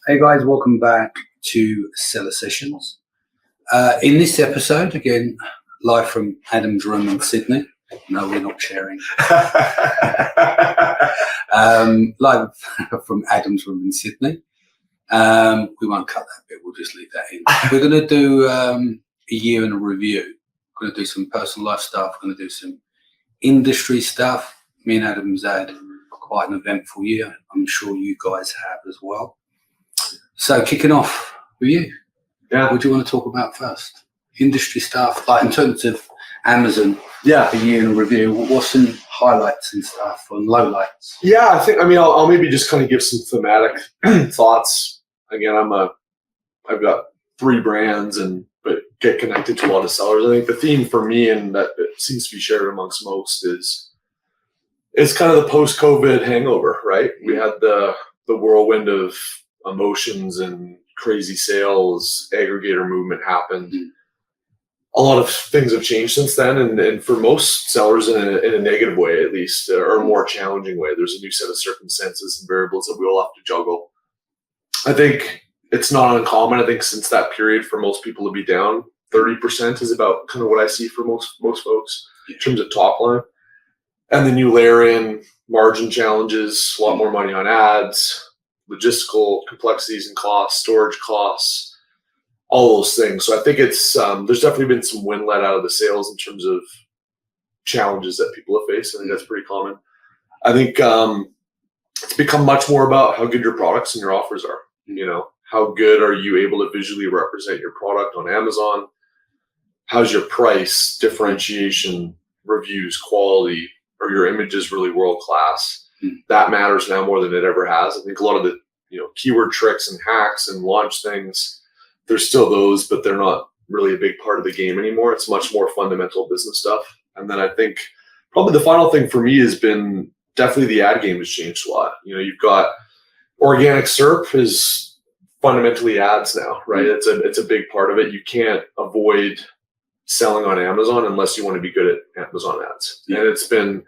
Hey guys, welcome back to Seller Sessions. In this episode, again, live from Adam's room in Sydney. No, we're not sharing. Live from Adam's room in Sydney. We won't cut that bit, we'll just leave that in. We're going to do a year in a review. We're going to do some personal life stuff. We're going to do some industry stuff. Me and Adam's had quite an eventful year. I'm sure you guys have as well. So kicking off with you. Yeah. What do you want to talk about first? Industry stuff, like in terms of Amazon. Yeah. A year in review. What's some highlights and stuff and lowlights? Yeah, I'll maybe just kind of give some thematic thoughts. Again, I've got 3 brands but get connected to a lot of sellers. I think the theme for me, and that it seems to be shared amongst most, is kind of the post-COVID hangover, right? We had the whirlwind of emotions and crazy sales, aggregator movement happened. A lot of things have changed since then, and for most sellers in a negative way, at least, or a more challenging way. There's a new set of circumstances and variables that we all have to juggle. I think it's not uncommon. I think since that period for most people to be down 30% is about kind of what I see for most folks in terms of top line. And then you layer in margin challenges, a lot more money on ads, logistical complexities and costs, storage costs, all those things. So I think it's there's definitely been some wind let out of the sails in terms of challenges that people have faced. I think that's pretty common. I think it's become much more about how good your products and your offers are. You know, how good are you able to visually represent your product on Amazon? How's your price, differentiation, reviews, quality? Are your images really world class? That matters now more than it ever has. I think a lot of the keyword tricks and hacks and launch things, there's still those, but they're not really a big part of the game anymore. It's much more fundamental business stuff. And then I think probably the final thing for me has been definitely the ad game has changed a lot. You've got organic SERP is fundamentally ads now, right? It's a big part of it. You can't avoid selling on Amazon unless you want to be good at Amazon ads. And it's been,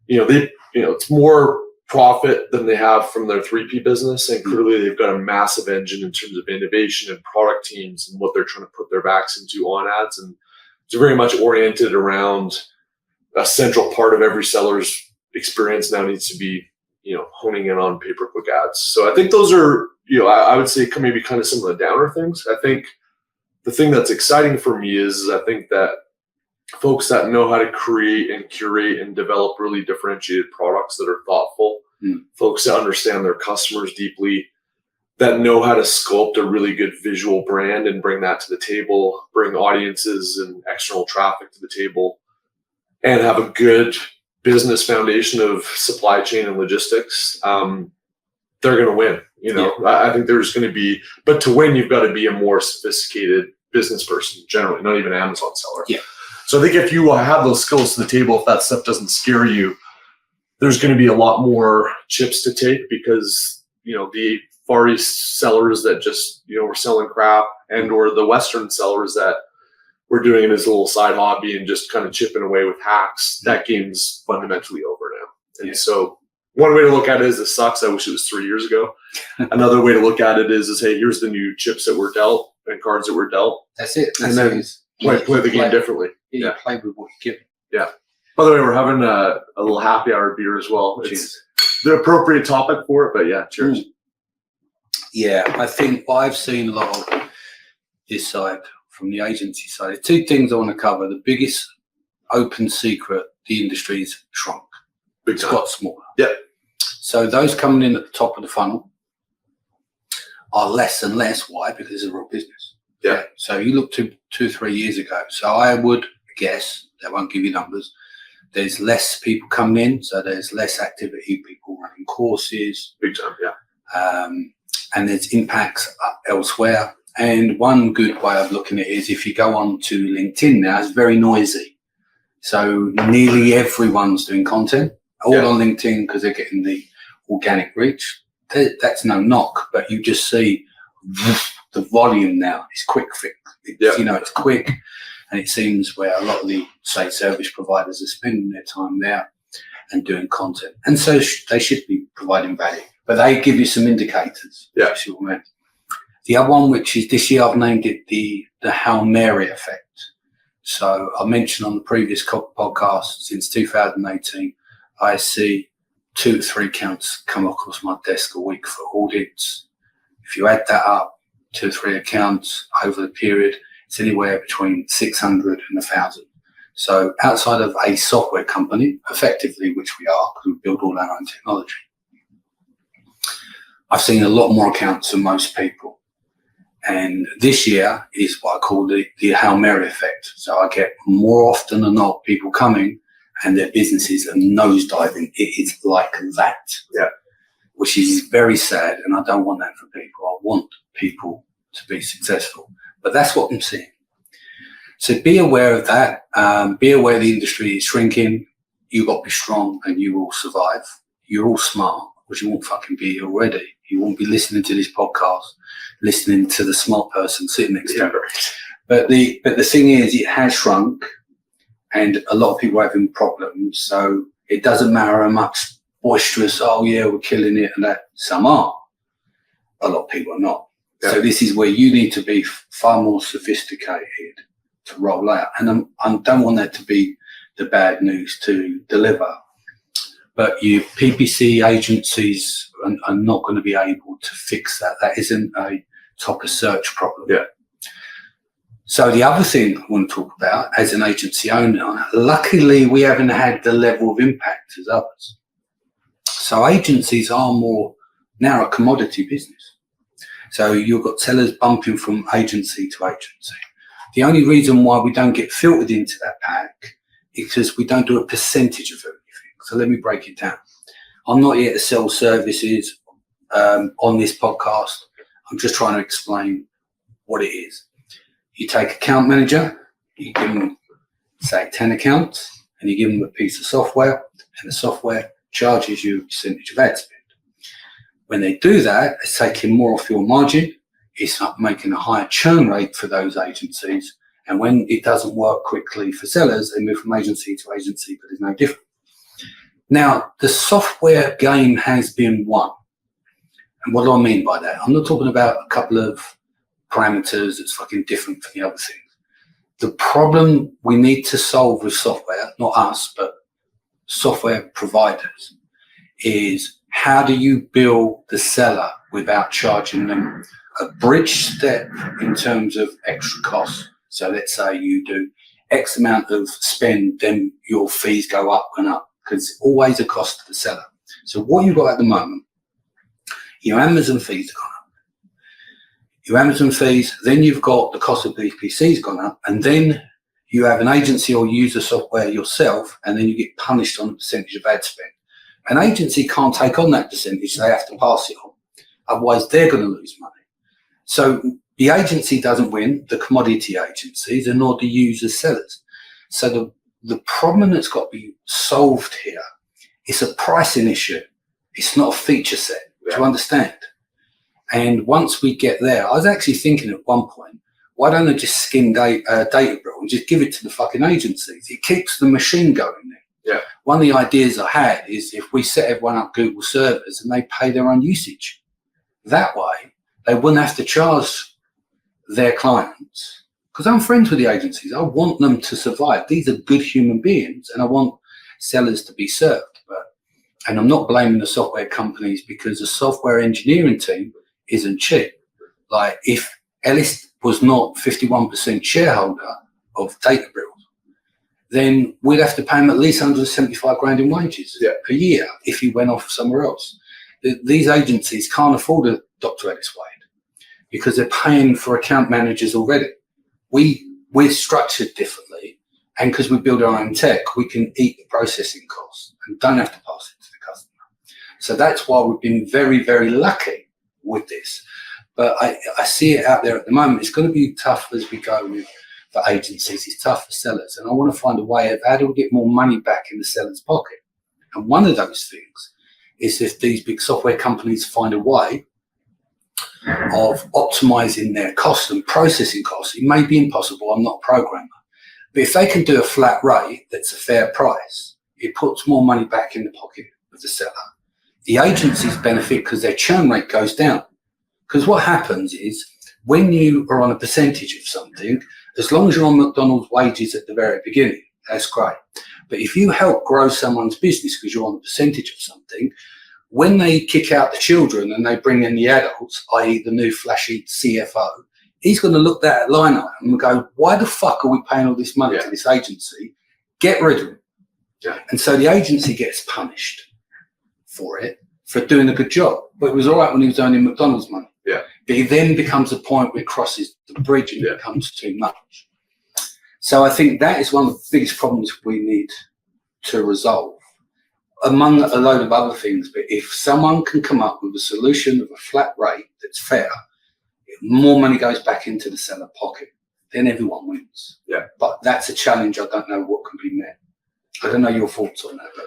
it's more profit than they have from their 3P business. And clearly they've got a massive engine in terms of innovation and product teams and what they're trying to put their backs into on ads. And it's very much oriented around a central part of every seller's experience now needs to be, honing in on pay-per-click ads. So I think those are, I would say maybe kind of some of the downer things. I think the thing that's exciting for me is I think that folks that know how to create and curate and develop really differentiated products that are thoughtful, folks that understand their customers deeply, that know how to sculpt a really good visual brand and bring that to the table, bring audiences and external traffic to the table, and have a good business foundation of supply chain and logistics, they're going to win. I think there's going to be, but to win, you've got to be a more sophisticated business person, generally, not even an Amazon seller. Yeah. So I think if you have those skills to the table, if that stuff doesn't scare you, there's going to be a lot more chips to take because, the Far East sellers that just, were selling crap and or the Western sellers that were doing it as a little side hobby and just kind of chipping away with hacks, that game's fundamentally over now. And so one way to look at it is it sucks. I wish it was 3 years ago. Another way to look at it is hey, here's the new chips that were dealt and cards that were dealt. That's it. And then play the game differently. Yeah, play with what you give. Yeah. By the way, we're having a little happy hour beer as well. It's the appropriate topic for it, but yeah, cheers. Yeah, I think I've seen a lot of this side from the agency side. 2 things I want to cover. The biggest open secret, the industry's shrunk. It's got smaller. Yeah. So those coming in at the top of the funnel are less and less. Why? Because it's a real business. Yeah. So you look to 2-3 years ago. So I would guess, they won't give you numbers, there's less people coming in. So there's less activity, people running courses. Big time, yeah. And there's impacts elsewhere. And one good way of looking at it is if you go on to LinkedIn now, it's very noisy. So nearly everyone's doing content, all on LinkedIn because they're getting the organic reach. That's no knock, but you just see the volume now is quick fix. It's quick, and it seems where a lot of the, say, service providers are spending their time there and doing content. And so they should be providing value. But they give you some indicators. Yeah. You see what I mean? The other one, which is this year, I've named it the Hail Mary effect. So I mentioned on the previous podcast, since 2018, I see 2 to 3 accounts come across my desk a week for audits. If you add that up, 2 or 3 accounts over the period, it's anywhere between 600 and 1,000. So outside of a software company, effectively, which we are, because we build all our own technology, I've seen a lot more accounts than most people. And this year is what I call the Hail Mary effect. So I get more often than not people coming and their businesses are nosediving. It is like that. Yeah. Which is very sad, and I don't want that for people. I want people to be successful. But that's what I'm seeing. So be aware of that. Be aware the industry is shrinking. You've got to be strong and you will survive. You're all smart, which you won't fucking be already. You won't be listening to this podcast, listening to the smart person sitting next to you. But the thing is, it has shrunk, and a lot of people are having problems. So it doesn't matter how much boisterous, oh yeah, we're killing it, and that. Some are. A lot of people are not. Yeah. So this is where you need to be far more sophisticated to roll out. And I don't want that to be the bad news to deliver. But you PPC agencies are not going to be able to fix that. That isn't a top of search problem. Yeah. So the other thing I want to talk about as an agency owner, luckily we haven't had the level of impact as others. So agencies are more now a commodity business. So you've got sellers bumping from agency to agency. The only reason why we don't get filtered into that pack is because we don't do a percentage of everything. So let me break it down. I'm not here to sell services on this podcast. I'm just trying to explain what it is. You take account manager, you give them, say, 10 accounts, and you give them a piece of software, and the software charges you a percentage of ad spend. When they do that, it's taking more off your margin. It's not making a higher churn rate for those agencies. And when it doesn't work quickly for sellers, they move from agency to agency, but it's no different. Now, the software game has been won. And what do I mean by that? I'm not talking about a couple of parameters that's fucking different from the other things. The problem we need to solve with software, not us, but software providers, is how do you bill the seller without charging them a bridge step in terms of extra costs? So let's say you do X amount of spend, then your fees go up and up, because it's always a cost to the seller. So what you've got at the moment, your Amazon fees have gone up. Your Amazon fees, then you've got the cost of BPC's gone up, and then you have an agency or use the software yourself, and then you get punished on the percentage of ad spend. An agency can't take on that percentage, they have to pass it on. Otherwise, they're going to lose money. So the agency doesn't win, the commodity agencies, and nor do you as sellers. So the problem that's got to be solved here is a pricing issue. It's not a feature set. Do you understand? And once we get there, I was actually thinking at one point, why don't I just skin Databricks and just give it to the fucking agencies? It keeps the machine going there. Yeah. One of the ideas I had is if we set everyone up Google servers and they pay their own usage, that way they wouldn't have to charge their clients. Because I'm friends with the agencies. I want them to survive. These are good human beings, and I want sellers to be served. And I'm not blaming the software companies, because the software engineering team isn't cheap. Like if Ellis was not 51% shareholder of Databricks, then we'd have to pay him at least 175 grand in wages per year if he went off somewhere else. These agencies can't afford a Dr. Ellis Wade because they're paying for account managers already. We're structured differently, and because we build our own tech, we can eat the processing costs and don't have to pass it to the customer. So that's why we've been very, very lucky with this. But I see it out there at the moment. It's going to be tough as we go with for agencies. It's tough for sellers. And I want to find a way of how do we get more money back in the seller's pocket. And one of those things is if these big software companies find a way of optimizing their costs and processing costs. It may be impossible. I'm not a programmer. But if they can do a flat rate that's a fair price, it puts more money back in the pocket of the seller. The agencies benefit because their churn rate goes down. Because what happens is when you are on a percentage of something, as long as you're on McDonald's wages at the very beginning, that's great. But if you help grow someone's business because you're on a percentage of something, when they kick out the children and they bring in the adults, i.e. the new flashy CFO, he's going to look at that line item and go, why the fuck are we paying all this money to this agency? Get rid of them. Yeah. And so the agency gets punished for it, for doing a good job. But it was all right when he was earning McDonald's money. Yeah. But he then becomes a point where it crosses the bridge and it becomes too much. So I think that is one of the biggest problems we need to resolve, among a load of other things. But if someone can come up with a solution of a flat rate that's fair, more money goes back into the seller pocket, then everyone wins. Yeah. But that's a challenge. I don't know what can be met. I don't know your thoughts on that. But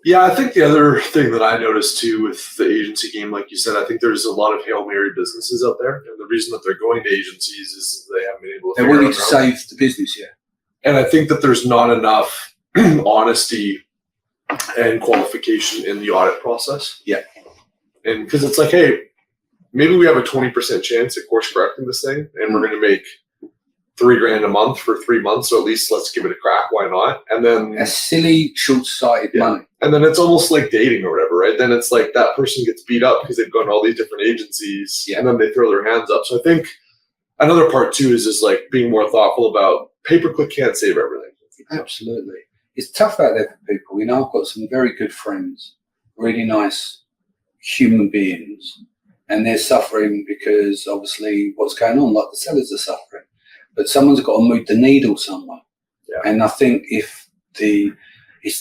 yeah, I think the other thing that I noticed too with the agency game, like you said, I think there's a lot of Hail Mary businesses out there. And the reason that they're going to agencies is they haven't been able to. They want you to save the business, yeah. And I think that there's not enough honesty and qualification in the audit process. Yeah. And because it's like, hey, maybe we have a 20% chance at course correcting this thing, and we're going to make $3,000 a month for 3 months. So at least let's give it a crack. Why not? And then a silly, short-sighted money. And then it's almost like dating or whatever, right? Then it's like that person gets beat up because they've gone to all these different agencies, and then they throw their hands up. So I think another part too is like being more thoughtful about pay-per-click can't save everything. Absolutely. It's tough out there for people. You know, I've got some very good friends, really nice human beings, and they're suffering because obviously what's going on, like the sellers are suffering. But someone's got to move the needle somewhere. Yeah. And I think it's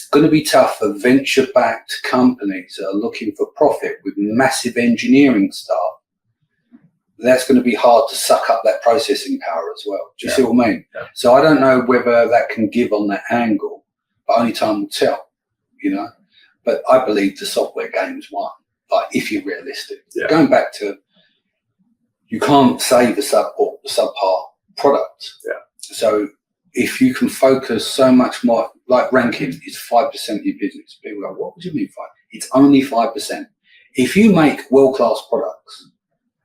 going to be tough for venture-backed companies that are looking for profit with massive engineering staff. That's going to be hard to suck up that processing power as well. Do you see what I mean? Yeah. So I don't know whether that can give on that angle, but only time will tell, you know. But I believe the software game's won, like if you're realistic. Yeah. Going back to, you can't save the subpar product. Yeah. So if you can focus so much more, like ranking is 5% of your business. People go, what would you mean 5? It's only 5%. If you make world-class products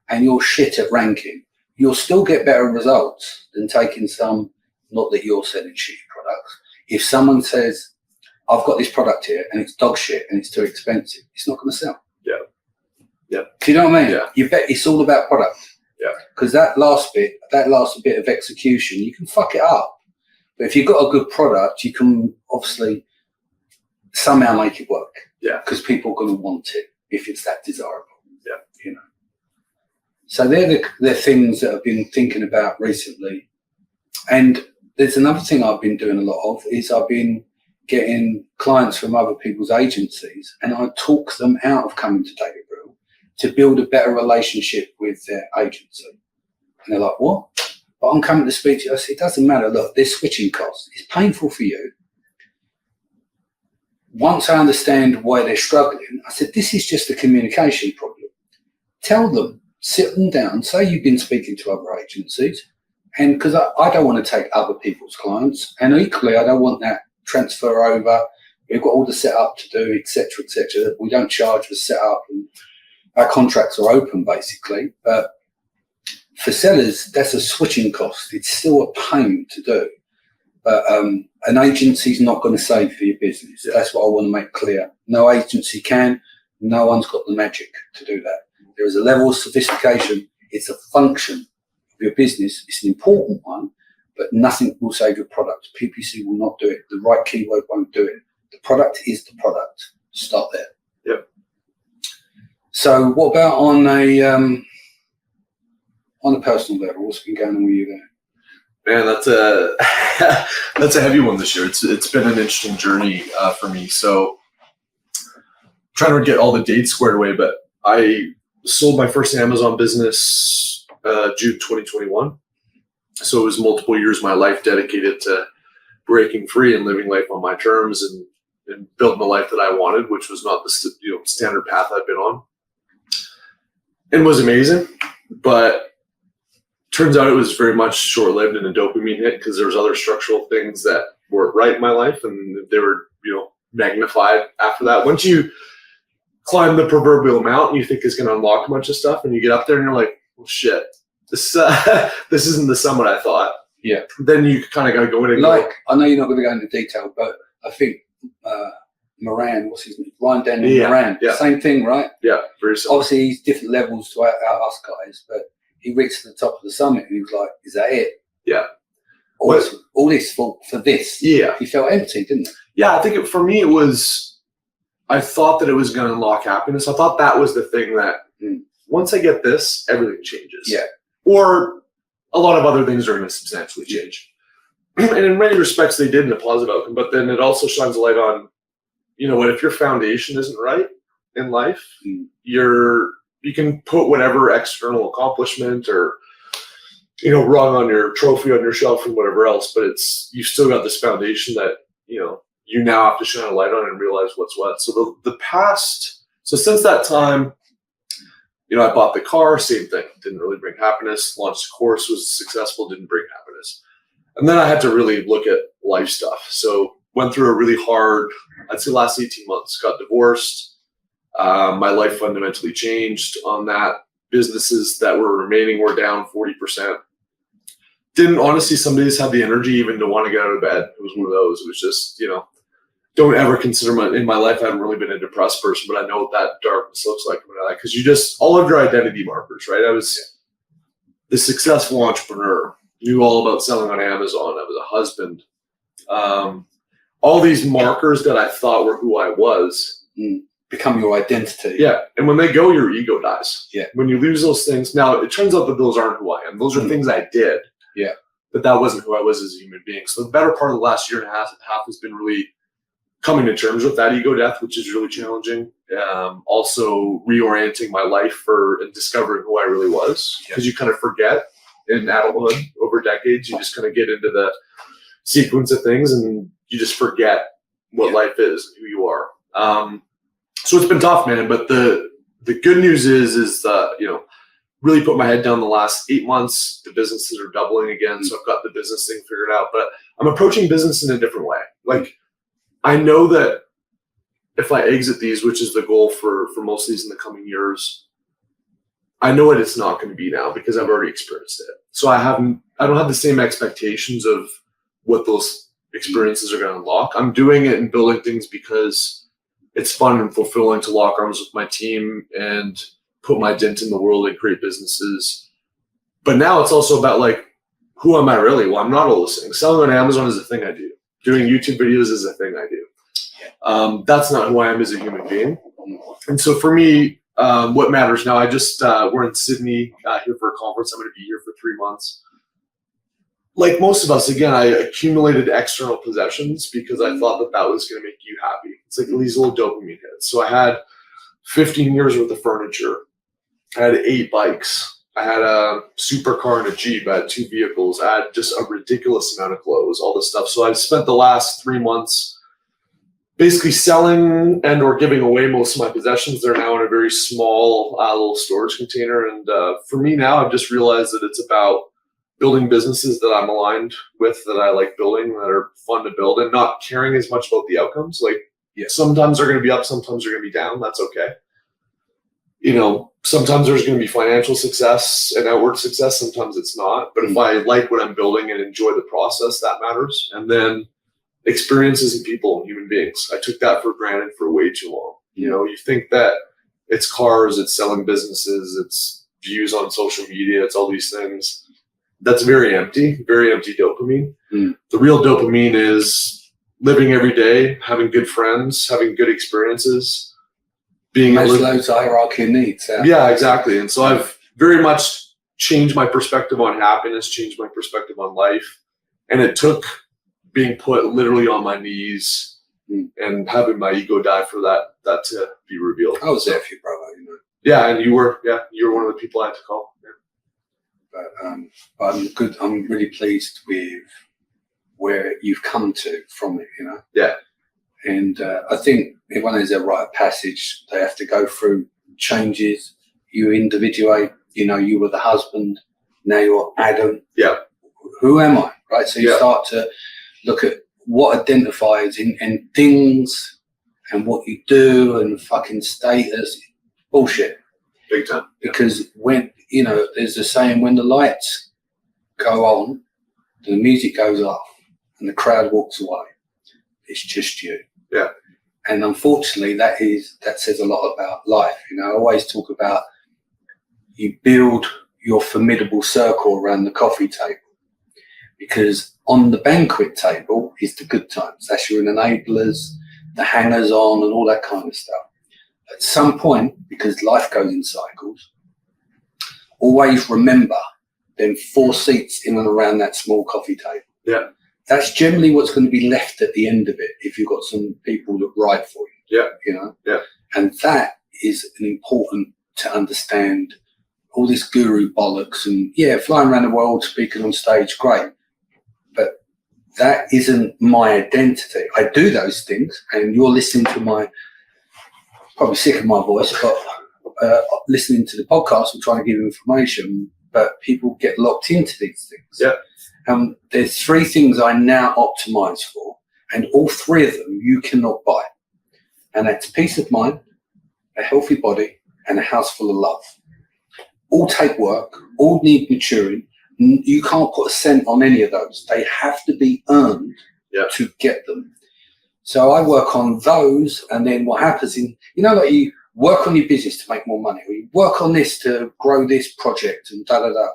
and you're shit at ranking, you'll still get better results than taking some, not that you're selling shitty products. If someone says, I've got this product here and it's dog shit and it's too expensive, it's not going to sell. Yeah. Yeah. Do you know what I mean? Yeah. You bet it's all about product. Yeah. Because that last bit of execution, you can fuck it up. But if you've got a good product, you can obviously somehow make it work. Yeah. Because people are going to want it if it's that desirable. Yeah. You know. So they're the things that I've been thinking about recently. And there's another thing I've been doing a lot of is I've been getting clients from other people's agencies, and I talk them out of coming to David Brill to build a better relationship with their agency. And they're like, what? But I'm coming to speak to you. I said, it doesn't matter. Look, there's switching costs. It's painful for you. Once I understand why they're struggling, I said, this is just a communication problem. Tell them, sit them down, say you've been speaking to other agencies, and because I don't want to take other people's clients, and equally I don't want that transfer over. We've got all the setup to do, etc., etc. We don't charge for setup, and our contracts are open basically. But for sellers, that's a switching cost. It's still a pain to do. But an agency's not going to save for your business. Yeah. That's what I want to make clear. No agency can. No one's got the magic to do that. There is a level of sophistication. It's a function of your business. It's an important one, but nothing will save your product. PPC will not do it. The right keyword won't do it. The product is the product. Start there. Yep. So what about on a personal level? What's been going on with you there? Man, that's a heavy one this year. It's been an interesting journey for me. So trying to get all the dates squared away, but I sold my first Amazon business June 2021. So it was multiple years of my life dedicated to breaking free and living life on my terms and building the life that I wanted, which was not the standard path I'd been on. It was amazing, but turns out it was very much short-lived and a dopamine hit because there was other structural things that weren't right in my life, and they were magnified after that. Once you climb the proverbial mountain you think is going to unlock a bunch of stuff, and you get up there and you're like, well, shit, this this isn't the summit I thought. Yeah. Then you kind of got to go in and I know you're not going to go into detail, but I think Moran, what's his name? Ryan Daniel Moran. Yeah. Same thing, right? Yeah, very similar. Obviously, he's different levels to us guys, but he reached the top of the summit and he was like, is that it? Yeah. All this for this. Yeah. He felt empty, didn't he? Yeah, I think for me it was, I thought that it was going to unlock happiness. I thought that was the thing that once I get this, everything changes. Yeah. Or a lot of other things are going to substantially change. And in many respects, they did in a positive outcome. But then it also shines a light on, you know what, if your foundation isn't right in life, you can put whatever external accomplishment or, you know, rung on your trophy on your shelf and whatever else, but you've still got this foundation that, you know, you now have to shine a light on and realize what's what. So the past, so since that time, you know, I bought the car, same thing, didn't really bring happiness. Launched the course, was successful, didn't bring happiness. And then I had to really look at life stuff. So went through a really hard, I'd say last 18 months, got divorced. My life fundamentally changed on that. Businesses that were remaining were down 40%. Didn't honestly, some days have the energy even to want to get out of bed. It was one of those. It was just, you know, don't ever consider in my life, I haven't really been a depressed person, but I know what that darkness looks like. Because you just, all of your identity markers, right? I was the successful entrepreneur, knew all about selling on Amazon. I was a husband. All these markers that I thought were who I was. Become your identity. Yeah. And when they go, your ego dies. Yeah. When you lose those things, now it turns out that those aren't who I am. Those are things I did. Yeah. But that wasn't who I was as a human being. So the better part of the last year and a half has been really coming to terms with that ego death, which is really challenging. Also reorienting my life and discovering who I really was. Because you kind of forget in adulthood over decades, you just kind of get into the sequence of things and you just forget what life is and who you are. So it's been tough, man. But the good news is you know, really put my head down the last 8 months. The businesses are doubling again. So I've got the business thing figured out, but I'm approaching business in a different way. Like, I know that if I exit these, which is the goal for most of these in the coming years, I know what it's not going to be now because I've already experienced it. So I don't have the same expectations of what those experiences are going to unlock. I'm doing it and building things because it's fun and fulfilling to lock arms with my team and put my dent in the world and create businesses. But now it's also about, like, who am I really? Well, I'm not all those things. Selling on Amazon is a thing I do. Doing YouTube videos is a thing I do. That's not who I am as a human being. And so for me, what matters now, we're in Sydney here for a conference. I'm going to be here for 3 months. Like most of us, again, I accumulated external possessions because I thought that was going to make you happy. It's like these little dopamine hits. So I had 15 years worth of furniture. I had 8 bikes. I had a supercar and a Jeep. I had 2 vehicles. I had just a ridiculous amount of clothes, all this stuff. So I've spent the last 3 months basically selling and or giving away most of my possessions. They're now in a very small little storage container. And for me now, I've just realized that it's about building businesses that I'm aligned with, that I like building, that are fun to build, and not caring as much about the outcomes. Like, sometimes they're going to be up, sometimes they're going to be down. That's okay. You know, sometimes there's going to be financial success and outward success. Sometimes it's not. But if I like what I'm building and enjoy the process, that matters. And then experiences and people and human beings. I took that for granted for way too long. You know, you think that it's cars, it's selling businesses, it's views on social media, it's all these things. That's very empty dopamine. The real dopamine is living every day, having good friends, having good experiences, being Maslow's hierarchy of needs. Yeah, exactly. And so I've very much changed my perspective on happiness, changed my perspective on life. And it took being put literally on my knees and having my ego die for that to be revealed. I was there for you, brother. You know. Yeah, and you were one of the people I had to call. Yeah. But I'm really pleased with where you've come to from it, you know. Yeah. And I think everyone has a rite of passage. They have to go through changes. You individuate. You know, you were the husband. Now you're Adam. Yeah. Who am I? Right. So you start to look at what identifies in things and what you do and fucking status. Bullshit. Big time. Because when, there's a saying, when the lights go on, the music goes off and the crowd walks away, it's just you. Yeah. And unfortunately, that says a lot about life. I always talk about you build your formidable circle around the coffee table, because on the banquet table is the good times. That's your enablers, the hangers on, and all that kind of stuff. At some point, because life goes in cycles, always remember them 4 seats in and around that small coffee table. Yeah. That's generally what's going to be left at the end of it if you've got some people that ride for you. Yeah. Yeah. And that is an important to understand. All this guru bollocks and flying around the world, speaking on stage, great. But that isn't my identity. I do those things, and you're listening to probably sick of my voice, but listening to the podcast, I'm trying to give you information, but people get locked into these things. Yeah. There's 3 things I now optimize for, and all 3 of them you cannot buy. And that's peace of mind, a healthy body, and a house full of love. All take work, all need maturing. You can't put a cent on any of those. They have to be earned to get them. So I work on those, and then what happens like you work on your business to make more money, or you work on this to grow this project, and da-da-da.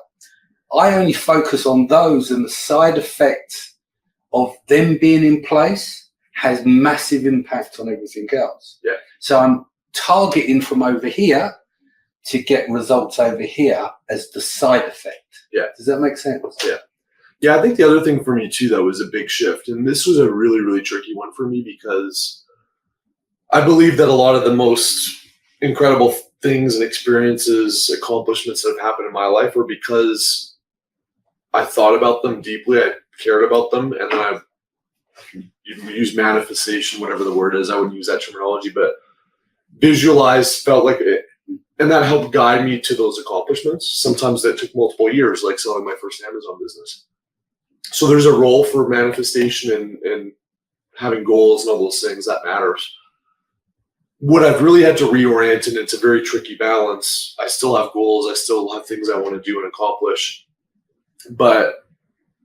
I only focus on those, and the side effect of them being in place has massive impact on everything else. Yeah. So I'm targeting from over here to get results over here as the side effect. Yeah. Does that make sense? Yeah. Yeah, I think the other thing for me too, though, was a big shift. And this was a really, really tricky one for me, because I believe that a lot of the most incredible things and experiences, accomplishments that have happened in my life were because I thought about them deeply, I cared about them, and then I've used manifestation, whatever the word is. I wouldn't use that terminology, but visualized, felt like it. And that helped guide me to those accomplishments. Sometimes that took multiple years, like selling my first Amazon business. So there's a role for manifestation and having goals and all those things that matters. What I've really had to reorient, and it's a very tricky balance. I still have goals. I still have things I want to do and accomplish. But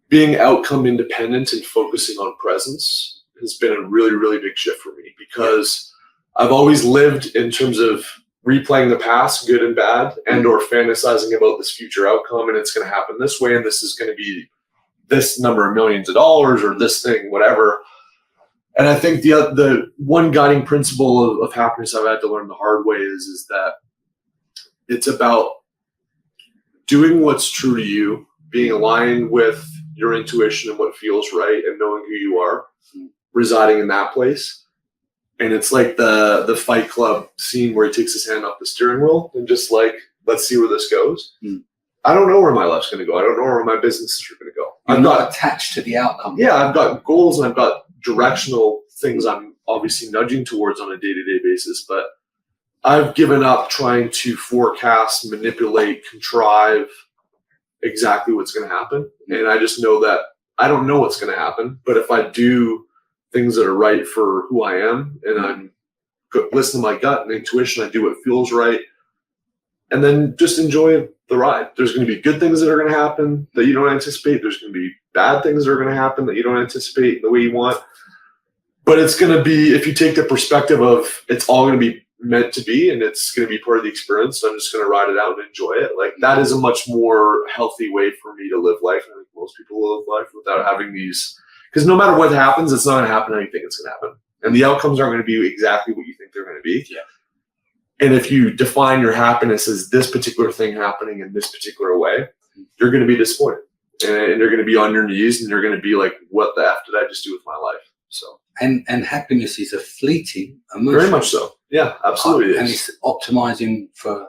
being outcome independent and focusing on presence has been a really, really big shift for me, because I've always lived in terms of replaying the past, good and bad, and or fantasizing about this future outcome, and it's going to happen this way, and this is going to be this number of millions of dollars, or this thing, whatever. And I think the one guiding principle of happiness I've had to learn the hard way is that it's about doing what's true to you, being aligned with your intuition and what feels right, and knowing who you are, residing in that place. And it's like the Fight Club scene where he takes his hand off the steering wheel and just like, let's see where this goes. I don't know where my life's going to go. I don't know where my businesses are going to go. I'm not attached to the outcome. Yeah, I've got goals and I've got directional things I'm obviously nudging towards on a day-to-day basis, but I've given up trying to forecast, manipulate, contrive exactly what's going to happen. And I just know that I don't know what's going to happen, but if I do things that are right for who I am, and I'm listen to my gut and intuition, I do what feels right, and then just enjoy the ride. There's going to be good things that are going to happen that you don't anticipate. There's going to be bad things that are going to happen that you don't anticipate the way you want. But it's going to be, if you take the perspective of it's all going to be meant to be, and it's going to be part of the experience, so I'm just going to ride it out and enjoy it. Like, that is a much more healthy way for me to live life. I think most people live life without having these, because no matter what happens, it's not going to happen how you think it's going to happen. And the outcomes aren't going to be exactly what you think they're going to be. Yeah. And if you define your happiness as this particular thing happening in this particular way, you're going to be disappointed. And you're going to be on your knees, and you're going to be like, what the F did I just do with my life? So. And happiness is a fleeting emotion. Very much so. Yeah, absolutely. And it's optimizing for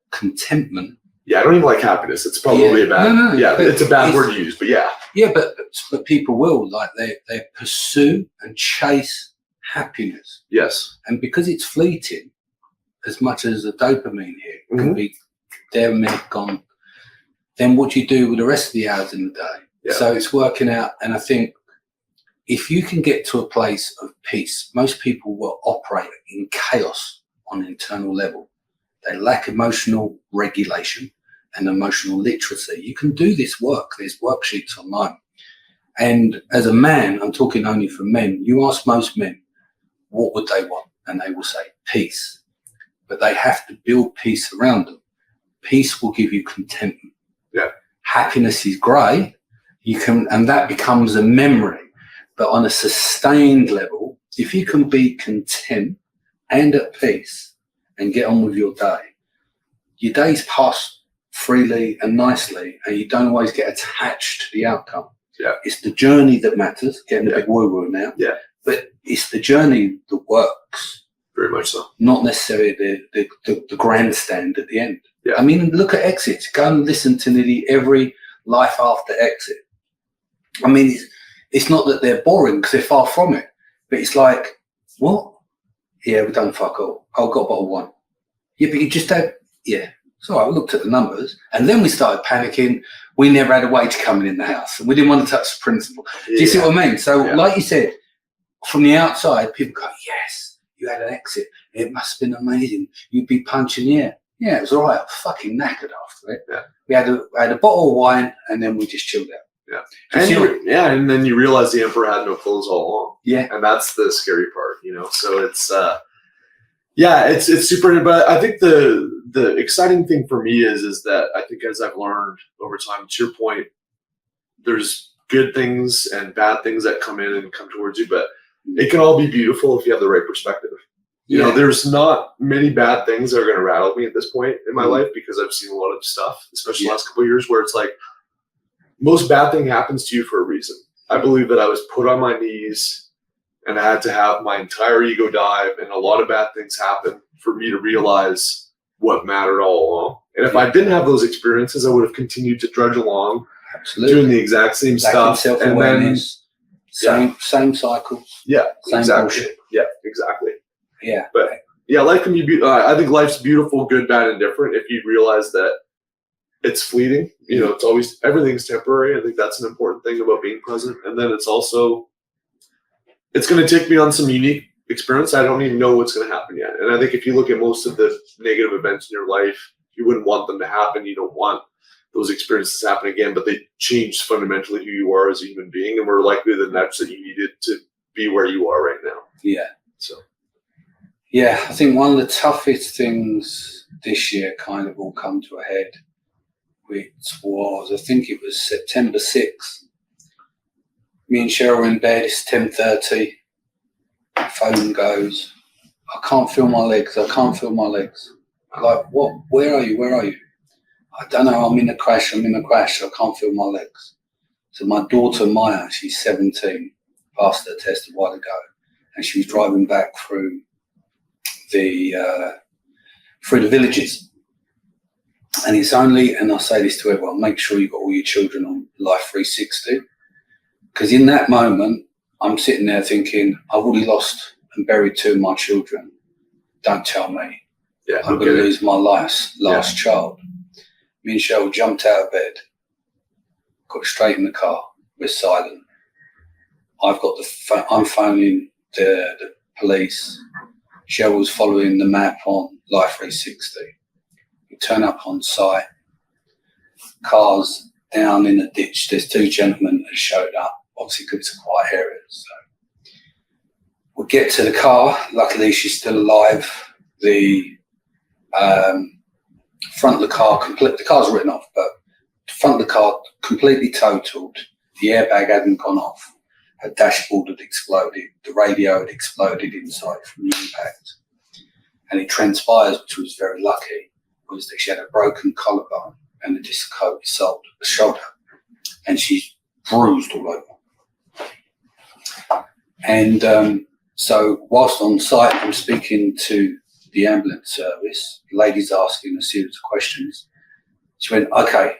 contentment. Yeah, I don't even like happiness. It's probably a bad. It's a bad word to use, but yeah. Yeah, but people will, like, they pursue and chase happiness. Yes. And because it's fleeting, as much as the dopamine hit can be there, minute gone, then what do you do with the rest of the hours in the day? Yeah. So it's working out, and I think if you can get to a place of peace, most people will operate in chaos on an internal level. They lack emotional regulation and emotional literacy. You can do this work. There's worksheets online. And as a man, I'm talking only for men, you ask most men, what would they want? And they will say peace. But they have to build peace around them. Peace will give you contentment. Yeah. Happiness is great. And that becomes a memory. But on a sustained level, if you can be content and at peace and get on with your day, your days pass freely and nicely, and you don't always get attached to the outcome. Yeah. It's the journey that matters, getting a big woo-woo now. Yeah. But it's the journey that works. Very much so. Not necessarily the grandstand at the end. Yeah. I mean, look at Exit. Go and listen to nearly every life after Exit. I mean, it's not that they're boring because they're far from it, but it's like, what? Yeah, we done fuck all. Oh, got bottle one. Yeah, but you just had, yeah. It's all right, we looked at the numbers and then we started panicking. We never had a wage coming in the house and we didn't want to touch the principal. Do you see what I mean? So like you said, from the outside, people go, yes, you had an exit. It must have been amazing. You'd be punching the air. Yeah, it was all right. I was fucking knackered after it. Yeah. We had a bottle of wine and then we just chilled out. Yeah. And then you realize the emperor had no clothes all along. Yeah. And that's the scary part, So it's it's super. But I think the exciting thing for me is that I think as I've learned over time, to your point, there's good things and bad things that come in and come towards you, but it can all be beautiful if you have the right perspective. There's not many bad things that are going to rattle me at this point in my life because I've seen a lot of stuff, especially the last couple of years, where it's like most bad thing happens to you for a reason. I believe that I was put on my knees and I had to have my entire ego dive and a lot of bad things happen for me to realize what mattered all along. And if I didn't have those experiences, I would have continued to drudge along, doing the exact same stuff. Self-awareness, same cycles. Yeah, same exactly. bullshit. Yeah, exactly. Yeah. But yeah, life can be I think life's beautiful, good, bad, and different if you realize that it's fleeting. It's always, everything's temporary. I think that's an important thing about being present. And then it's also, it's going to take me on some unique experience. I don't even know what's going to happen yet. And I think if you look at most of the negative events in your life, you wouldn't want them to happen. You don't want those experiences to happen again, but they change fundamentally who you are as a human being. And we're likely the nudge that you needed to be where you are right now. Yeah. So. Yeah, I think one of the toughest things this year kind of all come to a head, which was, I think it was September 6th. Me and Cheryl were in bed, it's 10:30, phone goes, I can't feel my legs. I'm like, what? Where are you? I don't know, I'm in a crash, I can't feel my legs. So my daughter Maya, she's 17, passed her test a while ago, and she was driving back through the villages. And it's only, and I say this to everyone, make sure you've got all your children on Life 360. Because in that moment, I'm sitting there thinking, I've already lost and buried 2 of my children. Don't tell me. Yeah, I'm going to lose my last child. Me and Cheryl jumped out of bed, got straight in the car. We're silent. I'm phoning the police. Cheryl's following the map on Life 360. We turn up on site. Cars down in a ditch. There's 2 gentlemen that showed up. Obviously, because it's a quiet area. So we get to the car. Luckily, she's still alive. The front of the car, the car's written off, but the front of the car completely totaled. The airbag hadn't gone off. Her dashboard had exploded. The radio had exploded inside from the impact. And it transpires, which was very lucky, was that she had a broken collarbone and a dislocated shoulder. And she's bruised all over. And so whilst on site, I'm speaking to the ambulance service. The lady's asking a series of questions. She went, okay,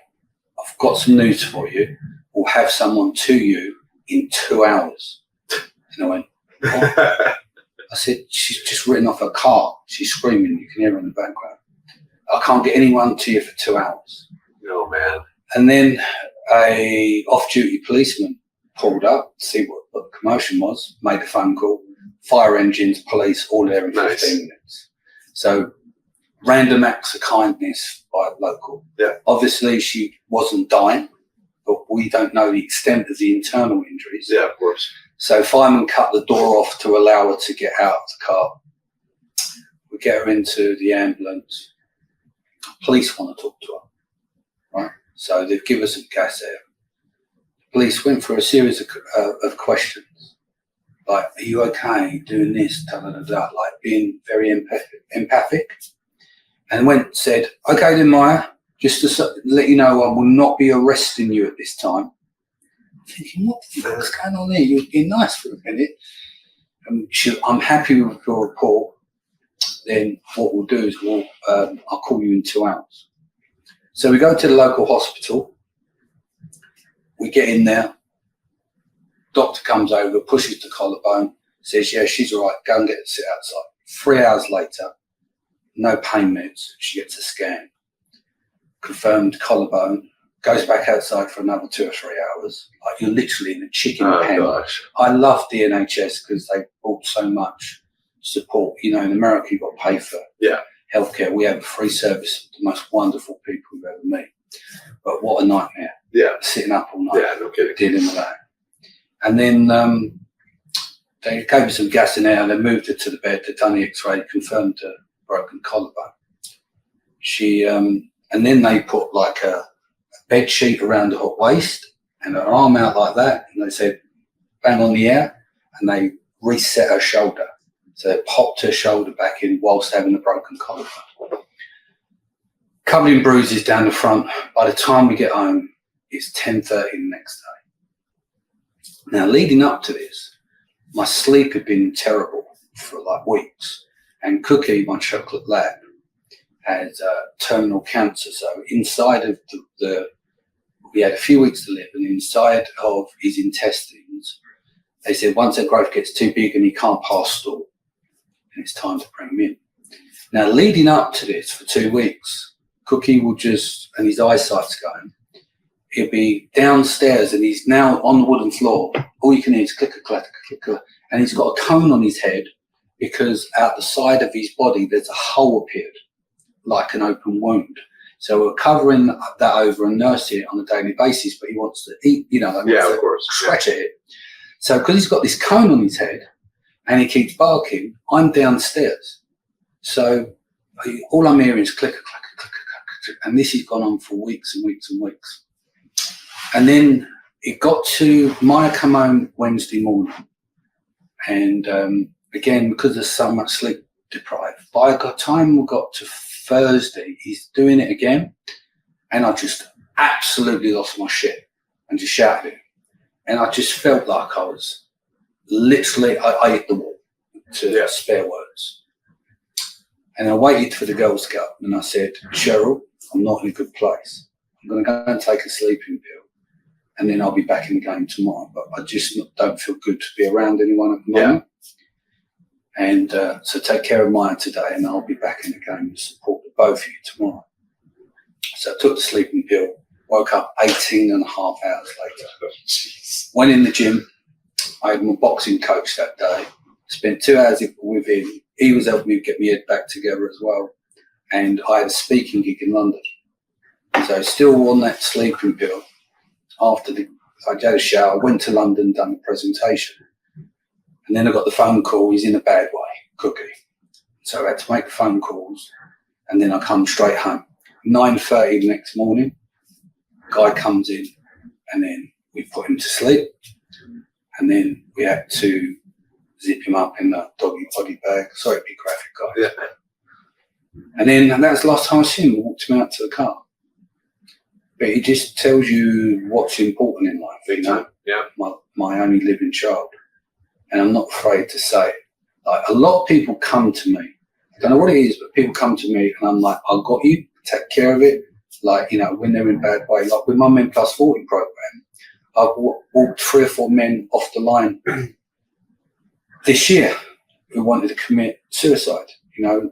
I've got some news for you. We'll have someone to you in 2 hours. And I went, what? I said, she's just written off her car. She's screaming. You can hear her in the background. I can't get anyone to you for 2 hours. No, man. And then a off-duty policeman pulled up, see what the commotion was, made a phone call, fire engines, police, all there in 15 minutes. So random acts of kindness by a local. Yeah. Obviously, she wasn't dying, but we don't know the extent of the internal injuries. Yeah, of course. So firemen cut the door off to allow her to get out of the car. We get her into the ambulance. Police want to talk to her, right? So they've given us some gas air. Police went through a series of questions, like, are you okay doing this, like being very empathic. And said, okay then, Maya, just to let you know, I will not be arresting you at this time. I'm thinking, what the fuck's going on there? You've been nice for a minute. I'm happy with your report. Then what we'll do is I'll call you in 2 hours. So we go to the local hospital. We get in there. Doctor comes over, pushes the collarbone, says, yeah, she's all right. Go and get her to sit outside. 3 hours later, no pain meds. She gets a scan. Confirmed collarbone. Goes back outside for another 2 or 3 hours. Like, you're literally in a chicken pen. Gosh. I love the NHS because they brought so much support. You know, in America, you've got to pay for healthcare. We have a free service, the most wonderful people you've ever met. But what a nightmare. Yeah. Sitting up all night. Yeah, no kidding. Dealing with that. And then they gave her some gas in air. They moved her to the bed. They done the X-ray, confirmed a broken collarbone. And then they put like a bed sheet around her waist and her arm out like that. And they said, bang on the air. And they reset her shoulder. So they popped her shoulder back in whilst having a broken collarbone. Covered in bruises down the front. By the time we get home, it's 10:30 the next day. Now, leading up to this, my sleep had been terrible for like weeks. And Cookie, my chocolate lab, had terminal cancer. So inside of we had a few weeks to live, and inside of his intestines, they said once that growth gets too big and he can't pass stool, and it's time to bring him in. Now, leading up to this for 2 weeks, Cookie will and his eyesight's going, he'll be downstairs and he's now on the wooden floor. All you can hear is clicker, clacker, clicker. And he's got a cone on his head because out the side of his body, there's a hole appeared, like an open wound. So we're covering that over and nursing it on a daily basis, but he wants to eat, of course. Scratch at it. So because he's got this cone on his head and he keeps barking, I'm downstairs. So all I'm hearing is clicker, clacker, clicker, clacker. And this has gone on for weeks and weeks and weeks. And then it got to Maya come home Wednesday morning. And again, because there's so much sleep deprived, by the time we got to Thursday, he's doing it again. And I just absolutely lost my shit and just shouted. And I just felt like I was literally, I hit the wall to spare words. And I waited for the girls to go up and I said, Cheryl, I'm not in a good place. I'm going to go and take a sleeping pill. And then I'll be back in the game tomorrow. But I just don't feel good to be around anyone at the moment. And so take care of Maya today and I'll be back in the game to support the both of you tomorrow. So I took the sleeping pill, woke up 18 and a half hours later. Went in the gym. I had my boxing coach that day. Spent 2 hours with him. He was helping me get my head back together as well. And I had a speaking gig in London. So still on that sleeping pill. After I had a shower, went to London, done a presentation. And then I got the phone call, he's in a bad way, Cookie. So I had to make phone calls and then I come straight home. 9:30 the next morning, guy comes in and then we put him to sleep. And then we had to zip him up in the doggy body bag. Sorry to be graphic, guys. Yeah. And then that was the last time I seen him. We walked him out to the car. But it just tells you what's important in life, you know? Yeah. My only living child. And I'm not afraid to say it. Like, a lot of people come to me. I don't know what it is, but people come to me and I'm like, I got you, take care of it. Like, when they're in bad way. Like with my Men Plus 40 program, I've walked 3 or 4 men off the line this year who wanted to commit suicide.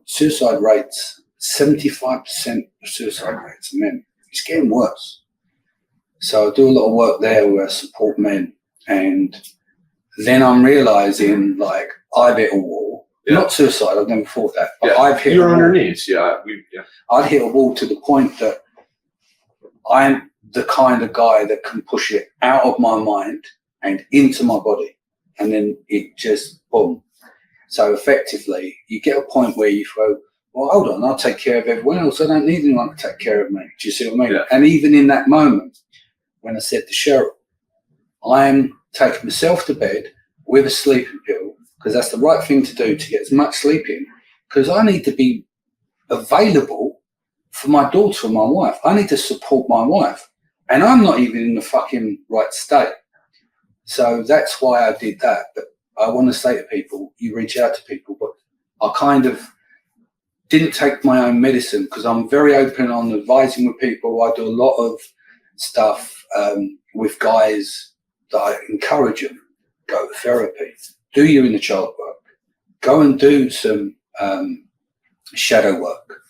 Suicide rates, 75% of suicide rates are men. It's getting worse. So I do a lot of work there where I support men And then I'm realizing, like, I've hit a wall. Not suicide, I've never thought that. But I've hit You're a on your wall. knees. I'd hit a wall to the point that I'm the kind of guy that can push it out of my mind and into my body. And then it just, boom. So effectively, you get a point where you go, well, hold on, I'll take care of everyone else. I don't need anyone to take care of me. Do you see what I mean? Yeah. And even in that moment, when I said to Cheryl, I'm taking myself to bed with a sleeping pill, because that's the right thing to do to get as much sleep in, because I need to be available for my daughter and my wife. I need to support my wife. And I'm not even in the fucking right state. So that's why I did that. But I want to say to people, you reach out to people, but I kind of didn't take my own medicine because I'm very open on advising with people. I do a lot of stuff with guys that I encourage them. Go to therapy, do your inner child work, go and do some shadow work,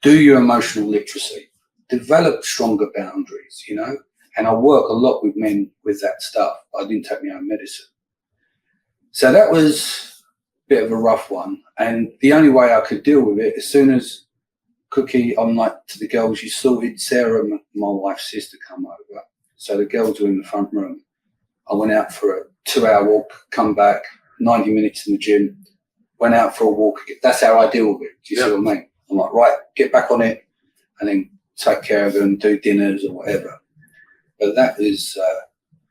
do your emotional literacy, develop stronger boundaries, you know. And I work a lot with men with that stuff. I didn't take my own medicine. So that was a bit of a rough one. And the only way I could deal with it, as soon as Cookie, I'm like to the girls, you sorted Sarah, my wife's sister, come over. So the girls were in the front room. I went out for a 2-hour walk, come back, 90 minutes in the gym, went out for a walk again. That's how I deal with it. Do you see what I mean? I'm like, right, get back on it and then take care of them, do dinners or whatever. But that is,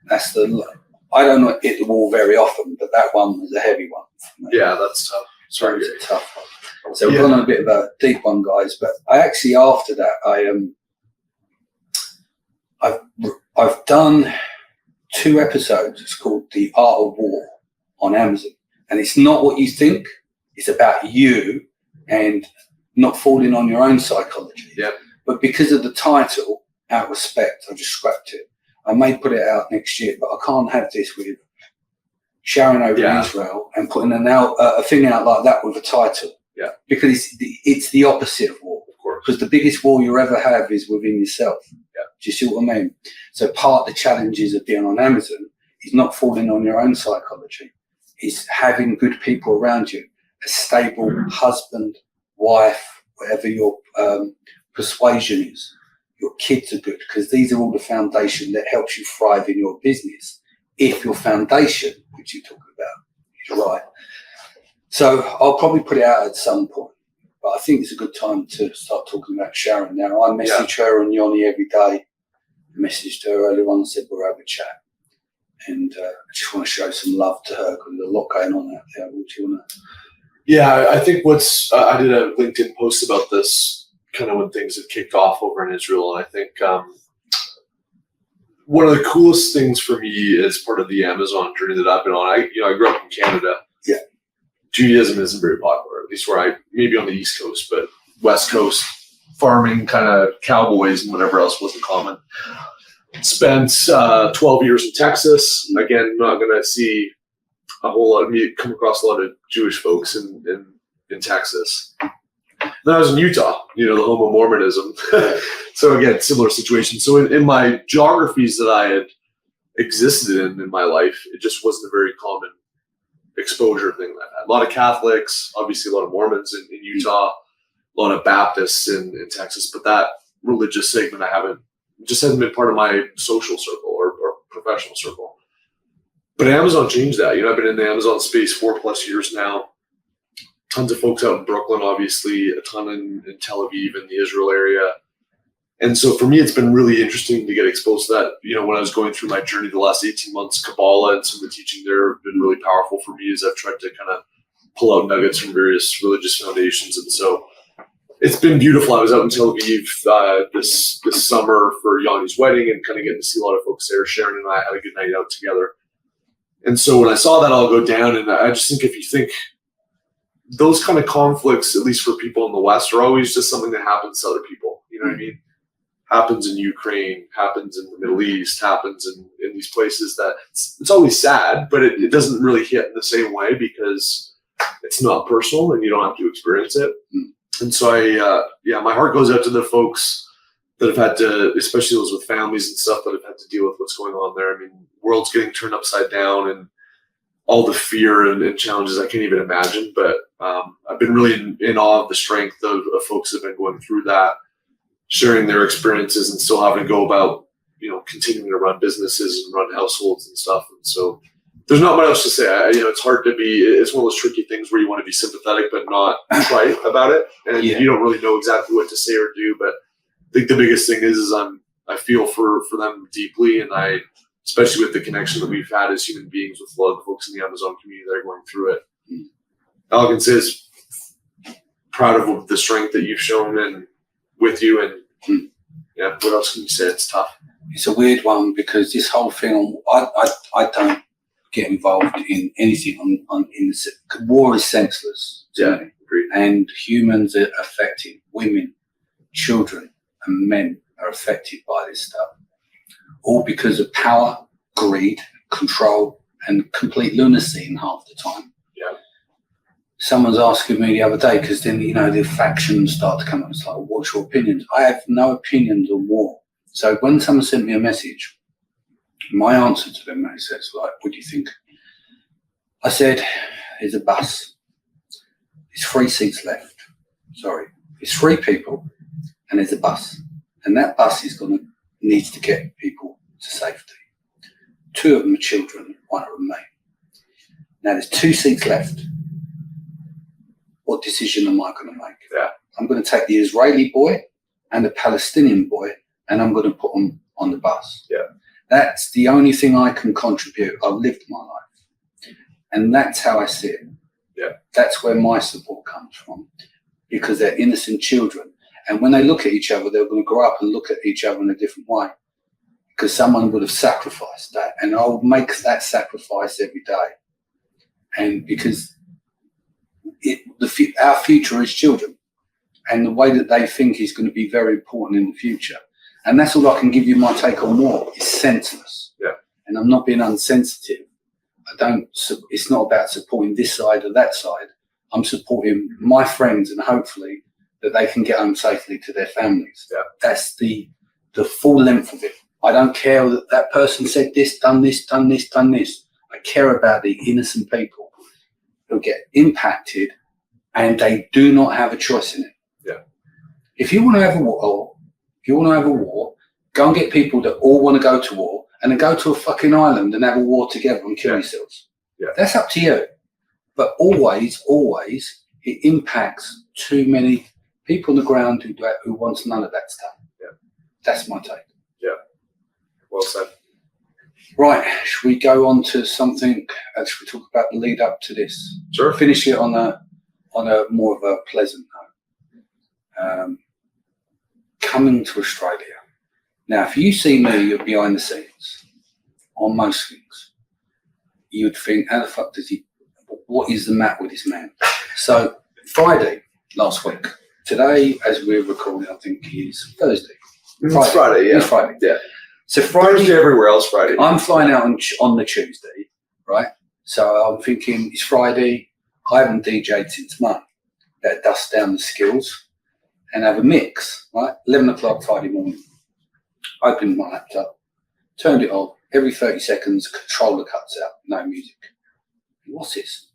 that's the, I don't hit the wall very often, but that one was a heavy one for me. Yeah, that's tough. Sorry, it was a tough one. So we're on a bit of a deep one, guys. But I actually, after that, I've done 2 episodes. It's called The Art of War on Amazon. And it's not what you think. It's about you and not falling on your own psychology. Yeah. But because of the title, out of respect, I just scrapped it. I may put it out next year, but I can't have this with Sharon over in Israel and putting a thing out like that with a title. Yeah. Because it's the opposite of war. Of course. Because the biggest war you ever have is within yourself. Yeah. Do you see what I mean? So part of the challenges of being on Amazon is not falling on your own psychology. It's having good people around you, a stable husband, wife, whatever your persuasion is. Your kids are good, because these are all the foundation that helps you thrive in your business. If your foundation, which you talk about, is right. So I'll probably put it out at some point, but I think it's a good time to start talking about Sharon now. I message her and Yoni every day. I messaged her earlier on and said we'll have a chat. And I just want to show some love to her because there's a lot going on out there. What do you want to? Yeah, I think I did a LinkedIn post about this kind of when things had kicked off over in Israel. And I think one of the coolest things for me as part of the Amazon journey that I've been on, I grew up in Canada. Yeah. Judaism isn't very popular, at least maybe on the East Coast, but West Coast, farming kind of cowboys and whatever else wasn't common. Spent 12 years in Texas. Again, not going to see a whole lot of me come across a lot of Jewish folks in Texas. Then I was in Utah, the home of Mormonism. So again, similar situation. So in my geographies that I had existed in my life, it just wasn't a very common exposure thing. A lot of Catholics, obviously a lot of Mormons in Utah, a lot of Baptists in Texas, but that religious segment hasn't been part of my social circle or professional circle. But Amazon changed that. I've been in the Amazon space 4+ years now. Tons of folks out in Brooklyn, obviously, a ton in Tel Aviv and the Israel area. And so for me, it's been really interesting to get exposed to that. When I was going through my journey the last 18 months, Kabbalah and some of the teaching there have been really powerful for me as I've tried to kind of pull out nuggets from various religious foundations. And so it's been beautiful. I was out in Tel Aviv this summer for Yanni's wedding and kind of getting to see a lot of folks there. Sharon and I had a good night out together. And so when I saw that all go down, and I just think if you think those kind of conflicts, at least for people in the West, are always just something that happens to other people. You know what I mean? Happens in Ukraine, happens in the Middle East, happens in these places that it's always sad, but it doesn't really hit in the same way because it's not personal and you don't have to experience it. And so my heart goes out to the folks that have had to, especially those with families and stuff, that have had to deal with what's going on there. I mean, world's getting turned upside down, and all the fear and challenges I can't even imagine. But I've been really in awe of the strength of folks that have been going through that, sharing their experiences, and still having to go about, continuing to run businesses and run households and stuff. And so there's not much else to say. It's hard to be, it's one of those tricky things where you want to be sympathetic but not trite about it. And you don't really know exactly what to say or do. But I think the biggest thing is I feel for them deeply, and I, especially with the connection that we've had as human beings with a lot of the folks in the Amazon community that are going through it. All I can say is proud of the strength that you've shown and with you. And yeah, what else can you say? It's tough. It's a weird one because this whole thing, I don't get involved in anything war is senseless. Yeah, agreed. And humans are affected. Women, children, and men are affected by this stuff. All because of power, greed, control, and complete lunacy in half the time. Yeah. Someone's asking me the other day, because then, the factions start to come up. It's like, what's your opinions? I have no opinions on war. So when someone sent me a message, my answer to them is like, what do you think? I said, there's a bus. There's 3 seats left. Sorry. There's 3 people, and there's a bus. And that bus needs to get people to safety. 2 of them are children, 1 of them me. Now there's 2 seats left. What decision am I going to make? Yeah. I'm going to take the Israeli boy and the Palestinian boy, and I'm going to put them on the bus. Yeah. That's the only thing I can contribute. I've lived my life. And that's how I see it. Yeah. That's where my support comes from, because they're innocent children. And when they look at each other, they're going to grow up and look at each other in a different way, because someone would have sacrificed that. And I'll make that sacrifice every day. And because our future is children, and the way that they think is going to be very important in the future. And that's all I can give you. My take on war is senseless. Yeah. And I'm not being unsensitive. It's not about supporting this side or that side. I'm supporting my friends, and hopefully that they can get home safely to their families. Yeah. That's the full length of it. I don't care that person said this, done this, done this, done this. I care about the innocent people who get impacted, and they do not have a choice in it. Yeah. If you want to have a war, go and get people that all want to go to war, and then go to a fucking island and have a war together and kill yourselves. Yeah. That's up to you. But always, it impacts too many people on the ground who wants none of that stuff. Yeah. That's my take. Yeah. Well said. Right. Should we go on to something? Should we talk about the lead up to this? Sure. Finish it on a more of a pleasant note. Coming to Australia. Now, if you see me, you're behind the scenes on most things. You'd think, how the fuck what is the matter with this man? So, Friday last week. Today, as we're recording, I think is Thursday. It's Friday, yeah. It's Friday. Yeah. So Friday, Thursday everywhere else Friday. I'm flying out on the Tuesday, right? So I'm thinking it's Friday. I haven't DJ'd since Monday. Better dust down the skills and have a mix, right? 11 o'clock Friday morning. Opened my laptop, turned it on. Every 30 seconds, controller cuts out, no music. What's this?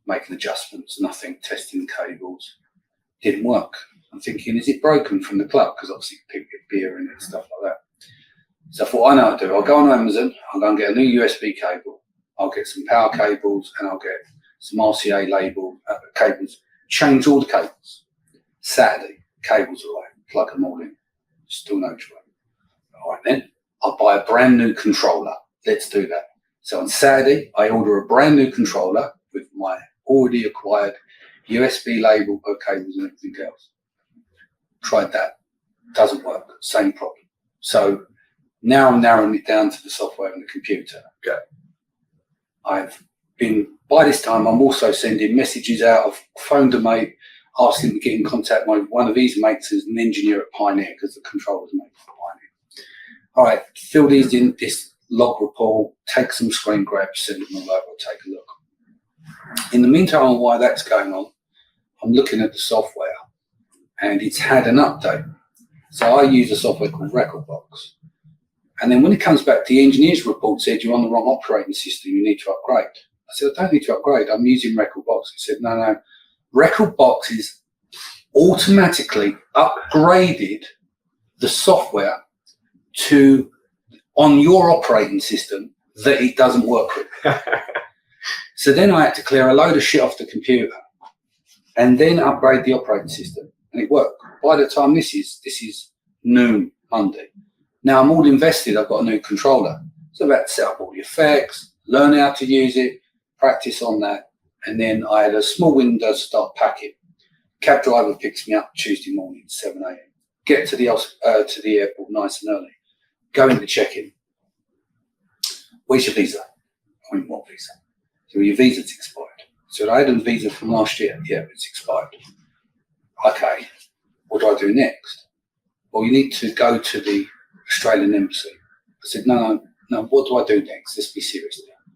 Making adjustments, nothing, testing cables. Didn't work. I'm thinking, is it broken from the club? Because obviously people get beer in it and stuff like that. So I thought, I know what to do. I'll go on Amazon, I'll go and get a new USB cable. I'll get some power cables, and I'll get some RCA label cables. Change all the cables. Saturday, cables are away. Plug them all in. Still no joy. All right then, I'll buy a brand new controller. Let's do that. So on Saturday, I order a brand new controller with my already acquired USB label cables and everything else. Tried that. Doesn't work. Same problem. So now I'm narrowing it down to the software and the computer. Okay. By this time, I'm also sending messages out. I've phoned a mate, asking to get in contact with one of his mates who's an engineer at Pioneer, because the controller's made for Pioneer. All right, fill these in this log report, take some screen grabs, send them all over, take a look. In the meantime, while that's going on, I'm looking at the software, and it's had an update. So I use a software called Recordbox. And then when it comes back, the engineer's report said, you're on the wrong operating system, you need to upgrade. I said, I don't need to upgrade, I'm using Recordbox. He said, no, Recordbox is automatically upgraded the software to on your operating system that it doesn't work with. So then I had to clear a load of shit off the computer and then upgrade the operating system, and it worked. By the time this is noon Monday. Now I'm all invested. I've got a new controller. So I'm about to set up all the effects, learn how to use it, practice on that, and then I had a small window to start packing. Cab driver picks me up Tuesday morning, 7 a.m. Get to the airport nice and early. Go into check-in. Where's your visa? I went, what visa? So your visa's expired. So I had a visa from last year. Yeah, it's expired. Okay, what do I do next? Well, you need to go to the Australian embassy. I said, no, what do I do next? Let's be serious now.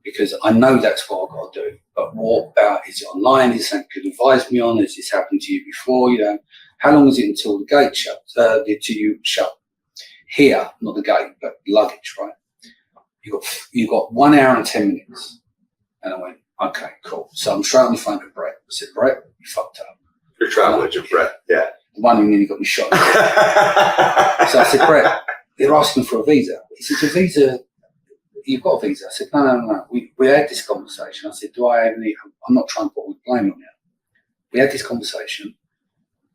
Because I know that's what I've got to do. But what about, is it online? Is something you could advise me on? Has this happened to you before? You know, how long is it until the gate shuts? Till you shut here, not the gate, but luggage, right? You got 1 hour and 10 minutes. And I went, okay, cool. So I'm straight on the phone to Brett. I said, Brett, you fucked up. Your travel agent, Brett. Yeah. The one who nearly got me shot. So I said, Brett, they're asking for a visa. He said, a visa, you've got a visa. I said, no. We had this conversation. I said, do I have any, I'm not trying to put all the blame on you. We had this conversation.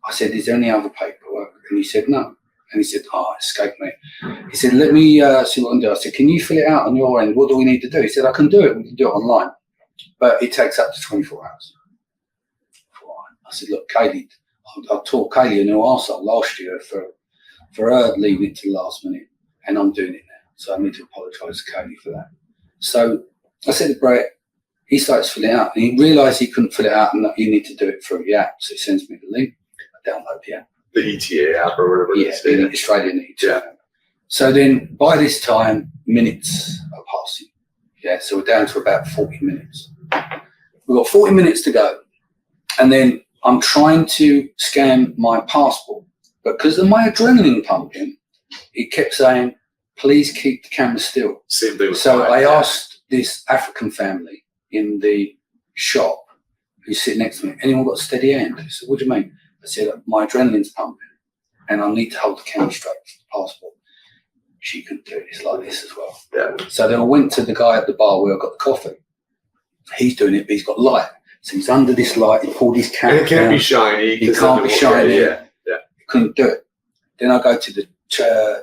I said, is there any other paperwork? And he said, no. And he said, it escaped me. He said, let me see what I can do. I said, can you fill it out on your end? What do we need to do? He said, I can do it. We can do it online. But it takes up to 24 hours. I said, look, Kaylee, I taught Kaylee a new arsehole last year for her leaving it to the last minute. And I'm doing it now. So I need to apologise to Kaylee for that. So I said to Brett, he starts filling it out. And he realised he couldn't fill it out and that you need to do it through the app. So he sends me the link. I download the app. The ETA app or whatever. Yeah, the Australian ETA app. So then by this time, minutes are passing. Yeah, so we're down to about 40 minutes. We've got 40 minutes to go. And then I'm trying to scan my passport. But because of my adrenaline pumping, it kept saying, please keep the camera still. Same thing with So I asked this African family in the shop who's sitting next to me, anyone got a steady hand? I said, what do you mean? I said, my adrenaline's pumping and I need to hold the camera straight for the passport. She couldn't do this like this as well. Yeah. So then I went to the guy at the bar where I got the coffee. He's doing it, but he's got light. So he's under this light, he pulled his camera and it can't be shiny. He can't be shiny. Yeah. He couldn't do it. Then I go to the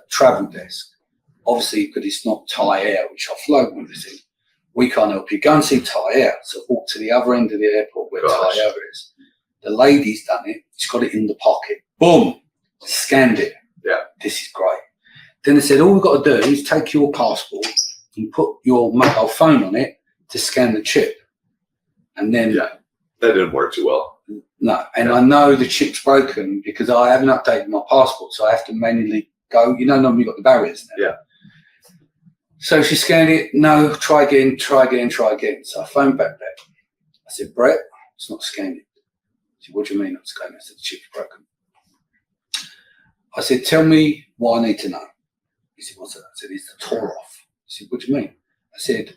travel desk. Obviously, because it's not Thai Air, which I float with everything, we can't help you. Go and see Thai Air. So I walk to the other end of the airport where Thai Air is. The lady's done it. She's got it in the pocket. Boom. Scanned it. Yeah. This is great. Then they said, all we've got to do is take your passport and put your mobile phone on it to scan the chip. And then... Yeah, that didn't work too well. No. And I know the chip's broken because I haven't updated my passport. So I have to manually go. You know, normally you've got the barriers now. Yeah. So she scanned it. No, try again. So I phoned back there. I said, Brett, it's not scanning. She said, what do you mean not scanning? I said, the chip's broken. I said, tell me what I need to know. He said, what's that? I said, it's the tore off. He said, what do you mean? I said,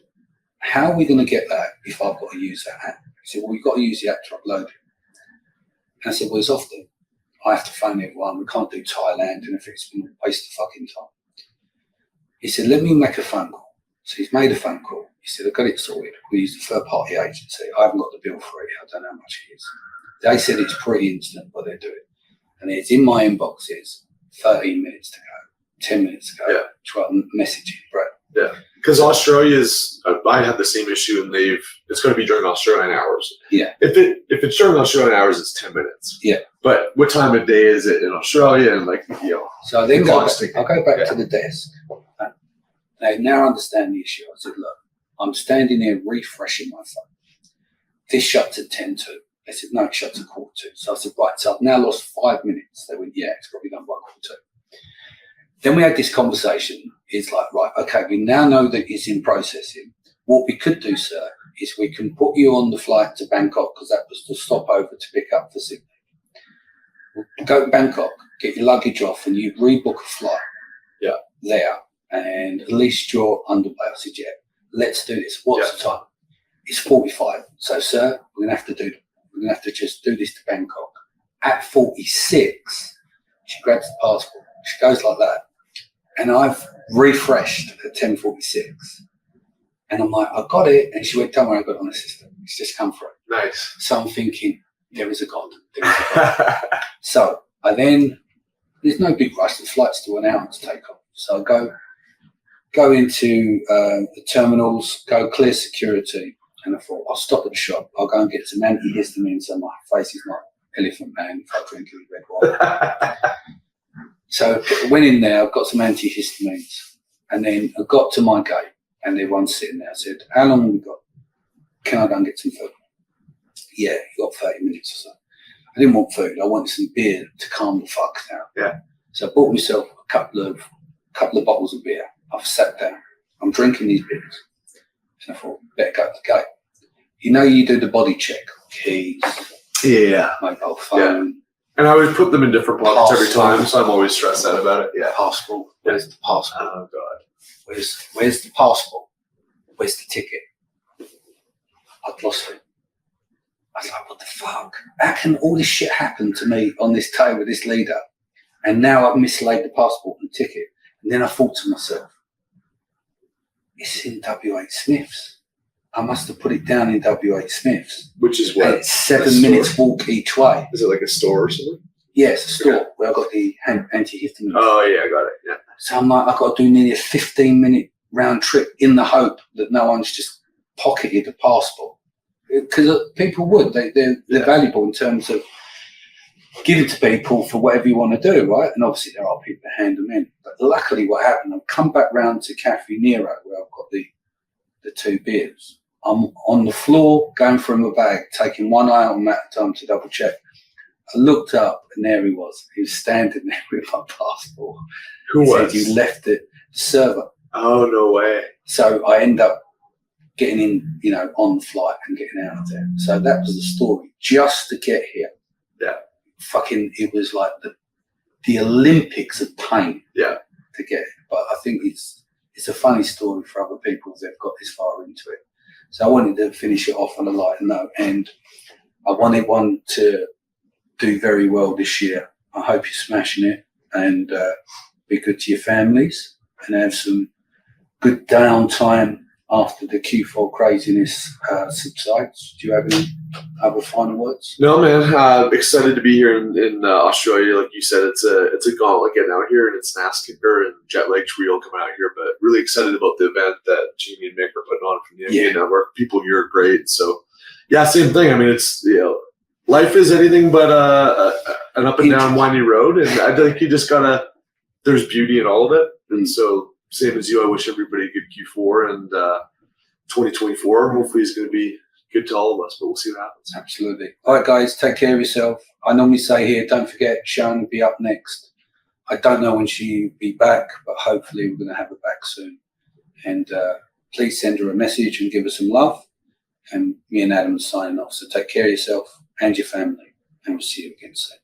how are we going to get that if I've got to use that app? He said, well, you've got to use the app to upload it. And I said, well, it's often. I have to phone everyone. We can't do Thailand. And if it's been a waste of fucking time. He said, let me make a phone call. So he's made a phone call. He said, I've got it sorted. We use a third-party agency. I haven't got the bill for it. I don't know how much it is. They said it's pretty instant what they're doing. And it's in my inbox is 13 minutes to go, 10 minutes to go. Yeah. Try messaging Brett. Yeah. Because Australia's, I had the same issue and it's going to be during Australian hours. Yeah. If it's during Australian hours, it's 10 minutes. Yeah. But what time of day is it in Australia? And So I then I'll go back to the desk. They now understand the issue. I said, look, I'm standing here refreshing my phone. This shuts at 10 to. They said, no, it shuts at 1:45. So I said, right, so I've now lost 5 minutes. They went, yeah, it's probably done by 1:45. Then we had this conversation. It's like, right, okay, we now know that it's in processing. What we could do, sir, is we can put you on the flight to Bangkok because that was the stopover to pick up for Sydney. We'll go to Bangkok, get your luggage off, and you rebook a flight. Yeah. There, and at least you're underway. I said, yeah, let's do this. What's the time? It's 45. So, sir, we're gonna have to just do this to Bangkok. At 46, she grabs the passport. She goes like that, and I've refreshed at 10:46, and I'm like, I got it, and she went, don't worry, I got it on the system. It's just come through. Nice. So I'm thinking, there is a God. There is a God. So I then, there's no big rush. The flight's still an hour to take off. So I go into the terminals, go clear security, and I thought, I'll stop at the shop. I'll go and get some antihistamines so my face is not Elephant Man if I drink any red wine. So I went in there, I've got some antihistamines, and then I got to my gate, and everyone's sitting there. I said, how long have we got? Can I go and get some food? Yeah, you got 30 minutes or so. I didn't want food. I wanted some beer to calm the fuck down. Yeah. So I bought myself a couple of bottles of beer. I've sat down. I'm drinking these beers. And I thought, better go to the gate. You know, you do the body check. Keys. Yeah. Mobile phone. Yeah. And I always put them in different pockets every time, so I'm always stressed out about it. Yeah. Passport. Where's the passport? Oh, God. Where's the passport? Where's the ticket? I'd lost it. I was like, what the fuck? How can all this shit happen to me on this day with this leader? And now I've mislaid the passport and ticket. And then I thought to myself, it's in W.H. Smith's. I must have put it down in W.H. Smith's. Which is what? It's 7 minutes walk each way. Is it like a store or something? Yeah, it's a store where I've got the antihistamine. Oh, yeah, I got it. Yeah. So I'm like, I've got to do nearly a 15-minute round trip in the hope that no one's just pocketed the passport. Because people would. They're valuable in terms of giving to people for whatever you want to do, right? And obviously there are people that hand them in. But luckily what happened, I've come back round to Cafe Nero where I've got the 2 beers. I'm on the floor going through my bag, taking one eye on that time to double check. I looked up and there he was. He was standing there with my passport. Who was? Said, you left the server. Oh, no way. So I end up getting in, on the flight and getting out of there. So that was the story. Just to get here. Yeah. It was like the Olympics of pain. Yeah. To get it. But I think it's a funny story for other people if they've got this far into it. So I wanted to finish it off on a lighter note, and I wanted one to do very well this year. I hope you're smashing it, and be good to your families and have some good downtime after the Q4 craziness subsides. Do you have any other final words? No, man. Excited to be here in Australia. Like you said, it's a gauntlet getting out here, and it's an ass kicker and jet lag real coming out here. But really excited about the event that Jamie and Mick are putting on from the NBA Network. People here are great. So, yeah, same thing. I mean, it's life is anything but an up and down windy road, and I think you just gotta. There's beauty in all of it, and so. Same as you, I wish everybody a good Q4 and 2024. Hopefully, is going to be good to all of us, but we'll see what happens. Absolutely. All right, guys, take care of yourself. I normally say here, don't forget, Sharon will be up next. I don't know when she'll be back, but hopefully we're going to have her back soon. And please send her a message and give her some love. And me and Adam are signing off. So take care of yourself and your family, and we'll see you again soon.